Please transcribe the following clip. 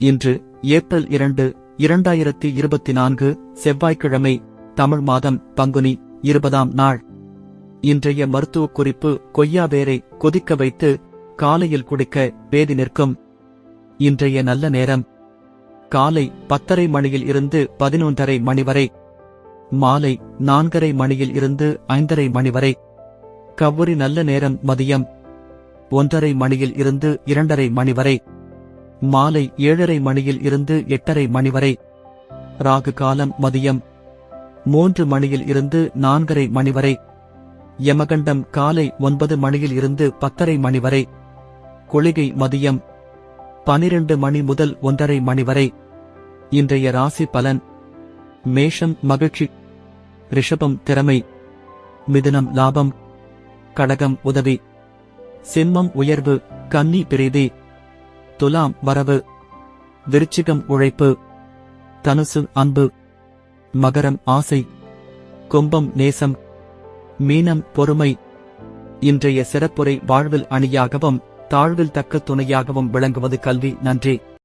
இன்று ஏப்ரல் 2, 2024 செவ்வாய்க்கிழமை, தமிழ் மாதம் பங்குனி 20ஆம் நாள். இன்றைய மருத்துவக் குறிப்பு: கொய்யா வேரை கொதிக்க வைத்து காலையில் குடிக்க பேதி நிற்கும். இன்றைய நல்ல நேரம்: காலை 10:30 மணியில் இருந்து 11:30 மணி வரை, மாலை 4:30 மணியில் இருந்து 5:30 மணி வரை. கௌரி நல்ல நேரம் மதியம் 1:30 மணியில் இருந்து 2:30 மணி வரை, மாலை 7:30 மணியில் இருந்து 8:30 மணி வரை. ராகு காலம் மதியம் 3 மணியில் இருந்து 4:30 மணி வரை. யமகண்டம் காலை 9 மணியில் இருந்து 10:30 மணி வரை. குளிகை மதியம் 12 மணி முதல் 1:30 மணி வரை. இன்றைய ராசி பலன்: மேஷம் மகிழ்ச்சி, ரிஷபம் திறமை, மிதுனம் லாபம், கடகம் உதவி, சிம்மம் உயர்வு, கன்னி பிரீதி, துலாம் வரவு, விருச்சிகம் உழைப்பு, தனுசு அன்பு, மகரம் ஆசை, கும்பம் நேசம், மீனம் பொறுமை. இன்றைய சிறப்புரை: வாழ்வில் அணியாகவும் தாழ்வில் தக்க துணையாகவும் விளங்குவது கல்வி. நன்றி.